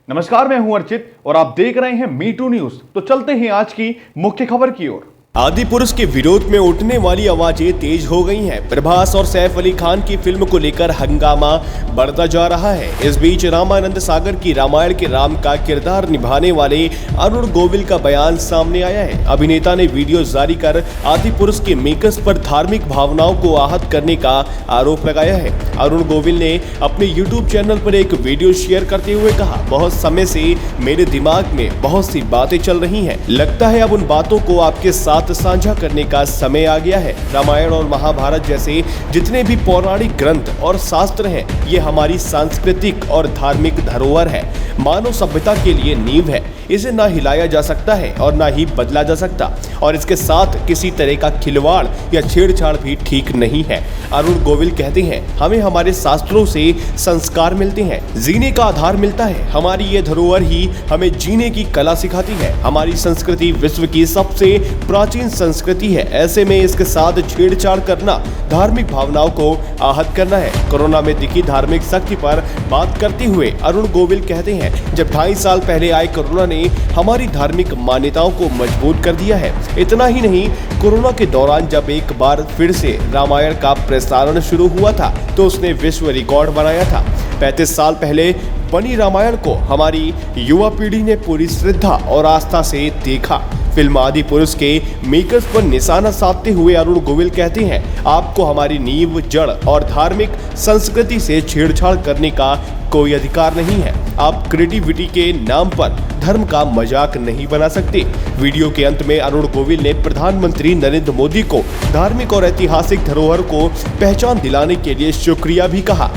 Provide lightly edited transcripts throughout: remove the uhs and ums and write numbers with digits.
नमस्कार, मैं हूं अर्चित और आप देख रहे हैं मी2 न्यूज। तो चलते हैं आज की मुख्य खबर की ओर। आदिपुरुष के विरोध में उठने वाली आवाजें तेज हो गई हैं। प्रभास और सैफ अली खान की फिल्म को लेकर हंगामा बढ़ता जा रहा है। इस बीच रामानंद सागर की रामायण के राम का किरदार निभाने वाले अरुण गोविल का बयान सामने आया है। अभिनेता ने वीडियो जारी कर आदिपुरुष के मेकर्स पर धार्मिक भावनाओं को आहत करने का आरोप लगाया है। अरुण गोविल ने अपने यूट्यूब चैनल पर एक वीडियो शेयर करते हुए कहा, बहुत समय से मेरे दिमाग में बहुत सी बातें चल रही हैं। लगता है अब उन बातों को आपके साथ साझा करने का समय आ गया है। रामायण और महाभारत जैसे जितने भी पौराणिक ग्रंथ और शास्त्र हैं, ये हमारी सांस्कृतिक और धार्मिक धरोहर है, मानव सभ्यता के लिए नींव है। इसे ना हिलाया जा सकता है और ना ही बदला जा सकता, और इसके साथ किसी तरह का खिलवाड़ या छेड़छाड़ भी ठीक नहीं है। अरुण गोविल कहते हैं, हमें हमारे शास्त्रों से संस्कार मिलते हैं, जीने का आधार मिलता है। हमारी ये धरोहर ही हमें जीने की कला सिखाती है। हमारी संस्कृति विश्व की सबसे प्राचीन संस्कृति है। ऐसे में इसके साथ छेड़छाड़ करना धार्मिक भावनाओं को आहत करना है। कोरोना में दिखी धार्मिक शक्ति पर बात करते हुए अरुण गोविल कहते हैं, जब 2.5 साल पहले आए कोरोना ने हमारी धार्मिक मान्यताओं को मजबूत कर दिया है। इतना ही नहीं, कोरोना के दौरान जब एक बार फिर से रामायण का प्रसारण शुरू हुआ था तो उसने विश्व रिकॉर्ड बनाया था। 35 साल पहले बनी रामायण को हमारी युवा पीढ़ी ने पूरी श्रद्धा और आस्था से देखा। फिल्म आदिपुरुष के मेकर्स पर निशाना साधते हुए अरुण गोविल कहते हैं, आपको हमारी नींव, जड़ और धार्मिक संस्कृति से छेड़छाड़ करने का कोई अधिकार नहीं है। आप क्रिएटिविटी के नाम पर धर्म का मजाक नहीं बना सकते। वीडियो के अंत में अरुण गोविल ने प्रधानमंत्री नरेंद्र मोदी को धार्मिक और ऐतिहासिक धरोहर को पहचान दिलाने के लिए शुक्रिया भी कहा।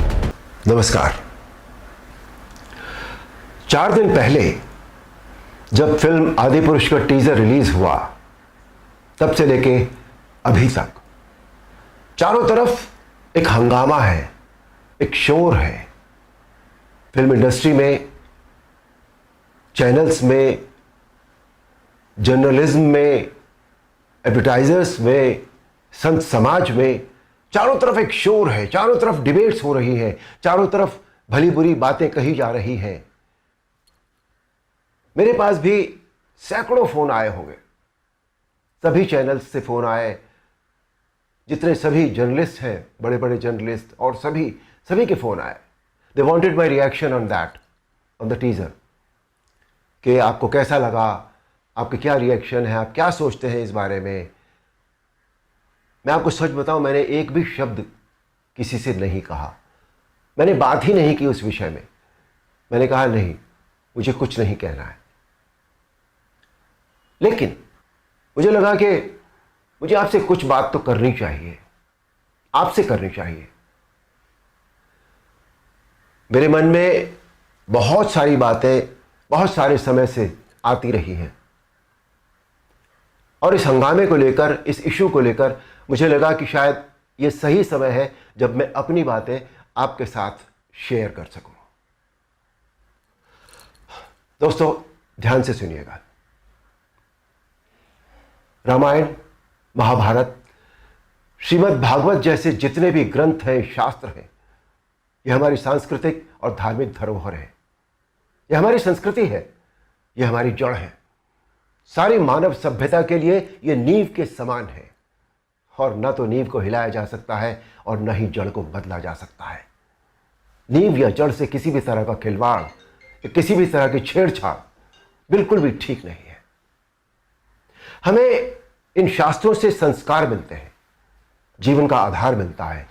नमस्कार। 4 दिन पहले जब फिल्म आदिपुरुष का टीजर रिलीज हुआ, तब से लेके अभी तक चारों तरफ एक हंगामा है, एक शोर है। फिल्म इंडस्ट्री में, चैनल्स में, जर्नलिज्म में, एडवर्टाइजर्स में, संत समाज में, चारों तरफ एक शोर है। चारों तरफ डिबेट्स हो रही हैं, चारों तरफ भली बुरी बातें कही जा रही हैं। मेरे पास भी सैकड़ों फोन आए होंगे, सभी चैनल्स से फोन आए, जितने सभी जर्नलिस्ट हैं, बड़े बड़े जर्नलिस्ट, और सभी के फोन आए। They wanted my reaction on that, on the teaser, कि आपको कैसा लगा, आपके क्या रिएक्शन है, आप क्या सोचते हैं इस बारे में। मैं आपको सच बताऊं, मैंने एक भी शब्द किसी से नहीं कहा, मैंने बात ही नहीं की उस विषय में। मैंने कहा नहीं, मुझे कुछ नहीं कहना है। लेकिन मुझे लगा कि मुझे आपसे कुछ बात तो करनी चाहिए, आपसे करनी चाहिए। मेरे मन में बहुत सारी बातें बहुत सारे समय से आती रही हैं, और इस हंगामे को लेकर, इस इशू को लेकर मुझे लगा कि शायद ये सही समय है जब मैं अपनी बातें आपके साथ शेयर कर सकूं। दोस्तों, ध्यान से सुनिएगा। रामायण, महाभारत, श्रीमद् भागवत जैसे जितने भी ग्रंथ हैं, शास्त्र हैं, ये हमारी सांस्कृतिक और धार्मिक धरोहर है। यह हमारी संस्कृति है, यह हमारी जड़ है। सारी मानव सभ्यता के लिए यह नींव के समान है, और न तो नींव को हिलाया जा सकता है और न ही जड़ को बदला जा सकता है। नींव या जड़ से किसी भी तरह का खिलवाड़, किसी भी तरह की छेड़छाड़ बिल्कुल भी ठीक नहीं है। हमें इन शास्त्रों से संस्कार मिलते हैं, जीवन का आधार मिलता है।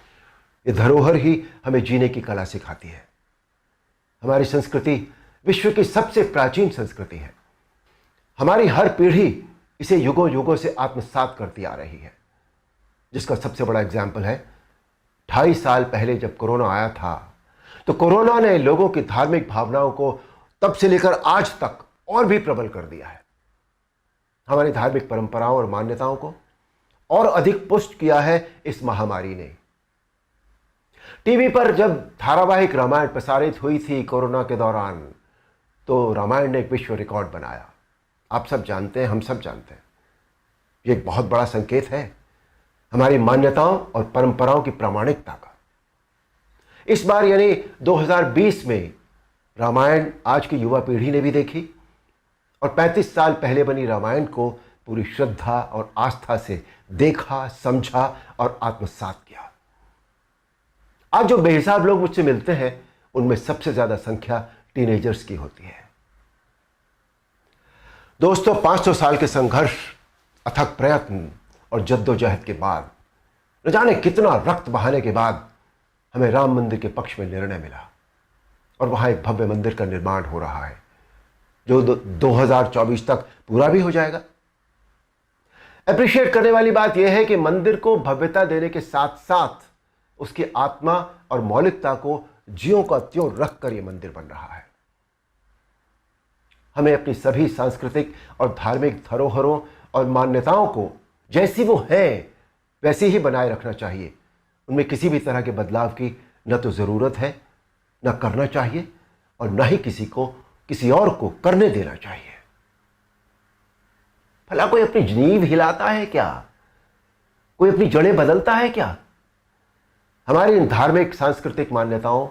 ये धरोहर ही हमें जीने की कला सिखाती है। हमारी संस्कृति विश्व की सबसे प्राचीन संस्कृति है। हमारी हर पीढ़ी इसे युगों युगों से आत्मसात करती आ रही है, जिसका सबसे बड़ा एग्जाम्पल है 2.5 साल पहले जब कोरोना आया था, तो कोरोना ने लोगों की धार्मिक भावनाओं को तब से लेकर आज तक और भी प्रबल कर दिया है। हमारी धार्मिक परंपराओं और मान्यताओं को और अधिक पुष्ट किया है इस महामारी ने। टीवी पर जब धारावाहिक रामायण प्रसारित हुई थी कोरोना के दौरान, तो रामायण ने एक विश्व रिकॉर्ड बनाया। आप सब जानते हैं, हम सब जानते हैं, ये एक बहुत बड़ा संकेत है हमारी मान्यताओं और परंपराओं की प्रामाणिकता का। इस बार यानी 2020 में रामायण आज की युवा पीढ़ी ने भी देखी और 35 साल पहले बनी रामायण को पूरी श्रद्धा और आस्था से देखा, समझा और आत्मसात किया। आज जो बेहिसाब लोग मुझसे मिलते हैं उनमें सबसे ज्यादा संख्या टीनेजर्स की होती है। दोस्तों, 500 साल के संघर्ष, अथक प्रयत्न और जद्दोजहद के बाद, न जाने कितना रक्त बहाने के बाद हमें राम मंदिर के पक्ष में निर्णय मिला और वहां एक भव्य मंदिर का निर्माण हो रहा है जो 2024 तक पूरा भी हो जाएगा। अप्रिशिएट करने वाली बात यह है कि मंदिर को भव्यता देने के साथ साथ उसकी आत्मा और मौलिकता को ज्यों का त्यों रखकर यह मंदिर बन रहा है। हमें अपनी सभी सांस्कृतिक और धार्मिक धरोहरों और मान्यताओं को जैसी वो है वैसी ही बनाए रखना चाहिए। उनमें किसी भी तरह के बदलाव की न तो जरूरत है, न करना चाहिए और न ही किसी और को करने देना चाहिए। भला कोई अपनी नींव हिलाता है क्या? कोई अपनी जड़ें बदलता है क्या? हमारी इन धार्मिक सांस्कृतिक मान्यताओं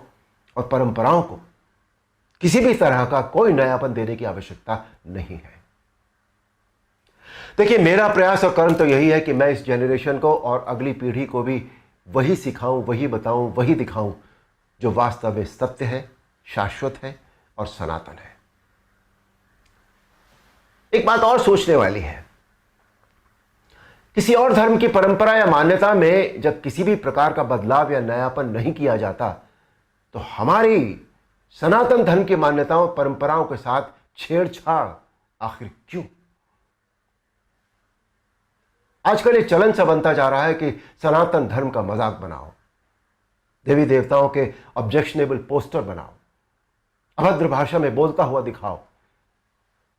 और परंपराओं को किसी भी तरह का कोई नयापन देने की आवश्यकता नहीं है। देखिए, मेरा प्रयास और कर्म तो यही है कि मैं इस जनरेशन को और अगली पीढ़ी को भी वही सिखाऊं, वही बताऊं, वही दिखाऊं जो वास्तव में सत्य है, शाश्वत है और सनातन है। एक बात और सोचने वाली है, किसी और धर्म की परंपरा या मान्यता में जब किसी भी प्रकार का बदलाव या नयापन नहीं किया जाता तो हमारी सनातन धर्म की मान्यताओं परंपराओं के साथ छेड़छाड़ आखिर क्यों? आजकल ये चलन सा बनता जा रहा है कि सनातन धर्म का मजाक बनाओ, देवी देवताओं के ऑब्जेक्शनेबल पोस्टर बनाओ, अभद्र भाषा में बोलता हुआ दिखाओ।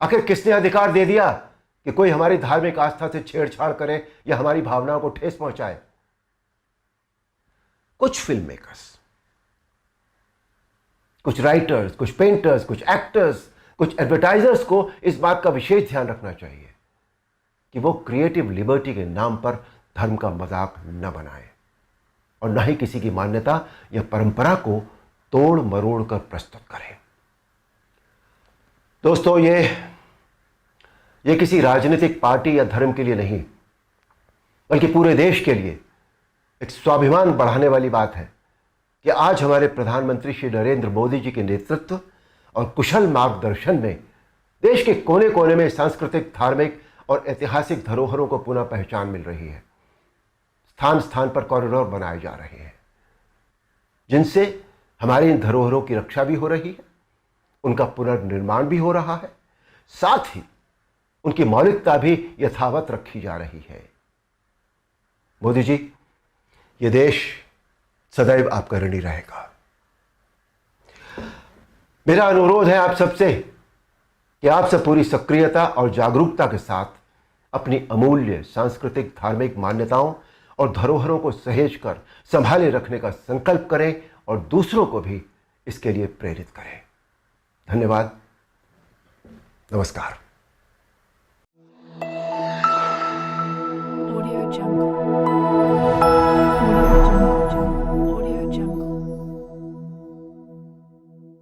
आखिर किसने अधिकार दे दिया कि कोई हमारी धार्मिक आस्था से छेड़छाड़ करे या हमारी भावनाओं को ठेस पहुंचाए? कुछ फिल्म मेकर्स, कुछ राइटर्स, कुछ पेंटर्स, कुछ एक्टर्स, कुछ एडवर्टाइजर्स को इस बात का विशेष ध्यान रखना चाहिए कि वो क्रिएटिव लिबर्टी के नाम पर धर्म का मजाक न बनाए और न ही किसी की मान्यता या परंपरा को तोड़ मरोड़ कर प्रस्तुत करें। दोस्तों, ये किसी राजनीतिक पार्टी या धर्म के लिए नहीं बल्कि पूरे देश के लिए एक स्वाभिमान बढ़ाने वाली बात है कि आज हमारे प्रधानमंत्री श्री नरेंद्र मोदी जी के नेतृत्व और कुशल मार्गदर्शन में देश के कोने कोने में सांस्कृतिक, धार्मिक और ऐतिहासिक धरोहरों को पुनः पहचान मिल रही है। स्थान स्थान पर कॉरिडोर बनाए जा रहे हैं जिनसे हमारी इन धरोहरों की रक्षा भी हो रही है, उनका पुनर्निर्माण भी हो रहा है, साथ ही उनकी मौलिकता भी यथावत रखी जा रही है। मोदी जी, ये देश सदैव आपका ऋणी रहेगा। मेरा अनुरोध है आप सबसे कि आप सब पूरी सक्रियता और जागरूकता के साथ अपनी अमूल्य सांस्कृतिक, धार्मिक मान्यताओं और धरोहरों को सहेज कर संभाले रखने का संकल्प करें और दूसरों को भी इसके लिए प्रेरित करें। धन्यवाद। नमस्कार।